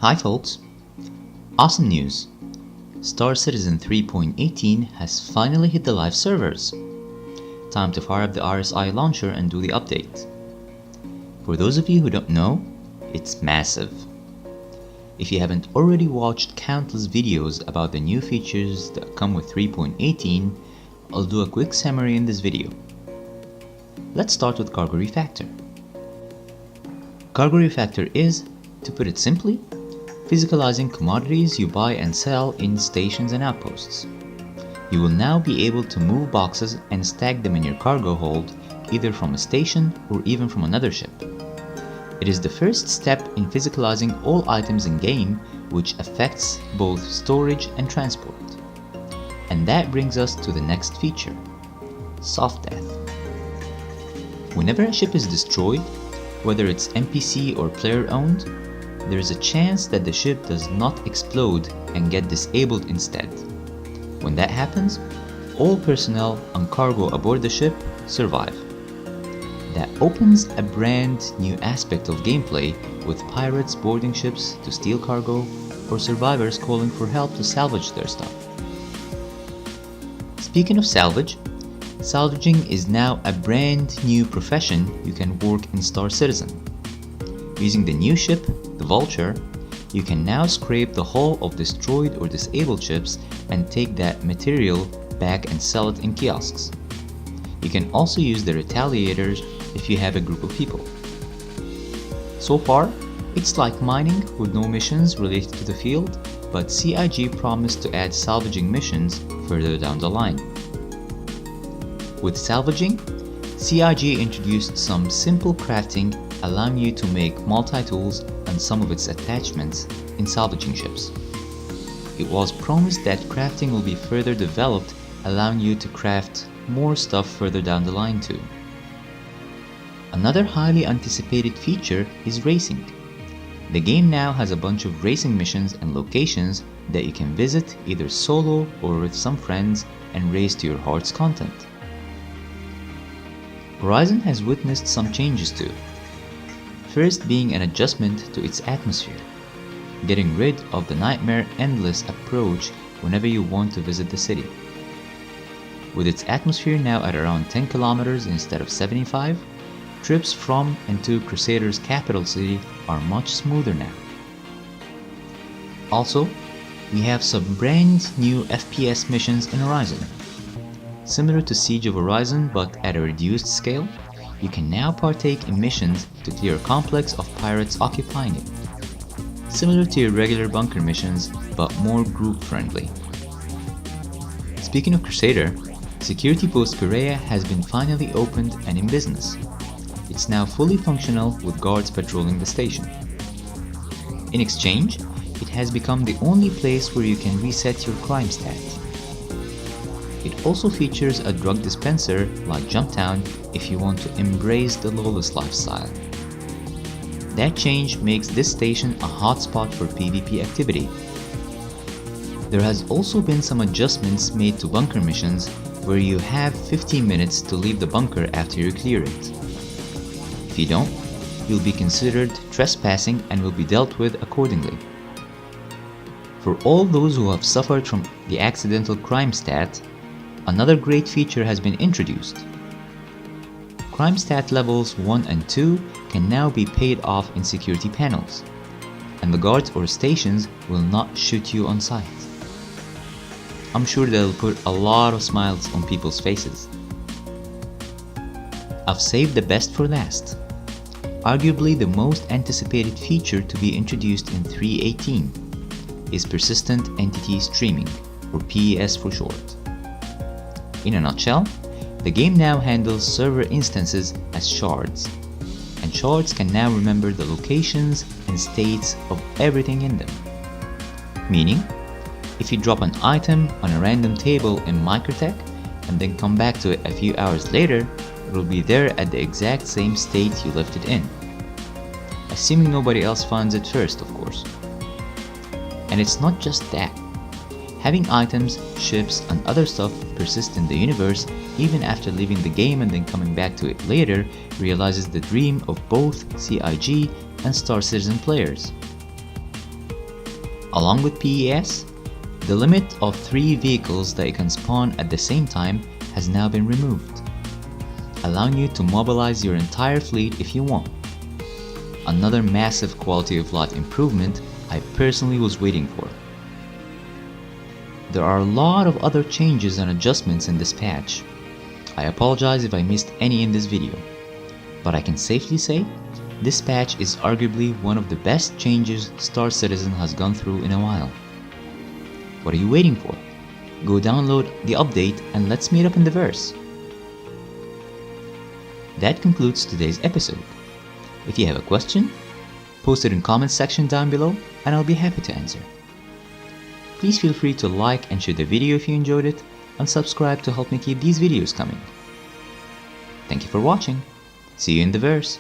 Hi folks! Awesome news! Star Citizen 3.18 has finally hit the live servers. Time to fire up the RSI launcher and do the update. For those of you who don't know, it's massive. If you haven't already watched countless videos about the new features that come with 3.18, I'll do a quick summary in this video. Let's start with Cargo Refactor. Cargo Refactor is, to put it simply, physicalizing commodities you buy and sell in stations and outposts. You will now be able to move boxes and stack them in your cargo hold, either from a station or even from another ship. It is the first step in physicalizing all items in game, which affects both storage and transport. And that brings us to the next feature, Soft Death. Whenever a ship is destroyed, whether it's NPC or player owned, there is a chance that the ship does not explode and get disabled instead. When that happens, all personnel on cargo aboard the ship survive. That opens a brand new aspect of gameplay, with pirates boarding ships to steal cargo or survivors calling for help to salvage their stuff. Speaking of salvage, salvaging is now a brand new profession you can work in Star Citizen. Using the new ship, the Vulture, you can now scrape the hull of destroyed or disabled ships and take that material back and sell it in kiosks. You can also use the Retaliators if you have a group of people. So far, it's like mining with no missions related to the field, but CIG promised to add salvaging missions further down the line. With salvaging, CIG introduced some simple crafting, allowing you to make multi-tools and some of its attachments in salvaging ships. It was promised that crafting will be further developed, allowing you to craft more stuff further down the line too. Another highly anticipated feature is racing. The game now has a bunch of racing missions and locations that you can visit either solo or with some friends and race to your heart's content. Horizon has witnessed some changes too. First being an adjustment to its atmosphere, getting rid of the nightmare endless approach whenever you want to visit the city. With its atmosphere now at around 10 kilometers instead of 75, trips from and to Crusader's capital city are much smoother now. Also, we have some brand new FPS missions in Horizon. Similar to Siege of Horizon but at a reduced scale, you can now partake in missions to clear a complex of pirates occupying it. Similar to your regular bunker missions, but more group friendly. Speaking of Crusader, Security Post Perea has been finally opened and in business. It's now fully functional with guards patrolling the station. In exchange, it has become the only place where you can reset your crime stat. It also features a drug dispenser like Jumptown if you want to embrace the lawless lifestyle. That change makes this station a hotspot for PvP activity. There has also been some adjustments made to bunker missions where you have 15 minutes to leave the bunker after you clear it. If you don't, you'll be considered trespassing and will be dealt with accordingly. For all those who have suffered from the accidental crime stat, another great feature has been introduced. Crime stat levels 1 and 2 can now be paid off in security panels, and the guards or stations will not shoot you on sight. I'm sure that'll put a lot of smiles on people's faces. I've saved the best for last. Arguably the most anticipated feature to be introduced in 3.18 is Persistent Entity Streaming, or PES for short. In a nutshell, the game now handles server instances as shards, and shards can now remember the locations and states of everything in them. Meaning, if you drop an item on a random table in Microtech and then come back to it a few hours later, it will be there at the exact same state you left it in. Assuming nobody else finds it first, of course. And it's not just that. Having items, ships, and other stuff persist in the universe even after leaving the game and then coming back to it later realizes the dream of both CIG and Star Citizen players. Along with PES, the limit of 3 vehicles that you can spawn at the same time has now been removed, allowing you to mobilize your entire fleet if you want. Another massive quality of life improvement I personally was waiting for. There are a lot of other changes and adjustments in this patch. I apologize if I missed any in this video, but I can safely say this patch is arguably one of the best changes Star Citizen has gone through in a while. What are you waiting for? Go download the update and let's meet up in the verse. That concludes today's episode. If you have a question, post it in the comments section down below and I'll be happy to answer. Please feel free to like and share the video if you enjoyed it, and subscribe to help me keep these videos coming. Thank you for watching. See you in the verse.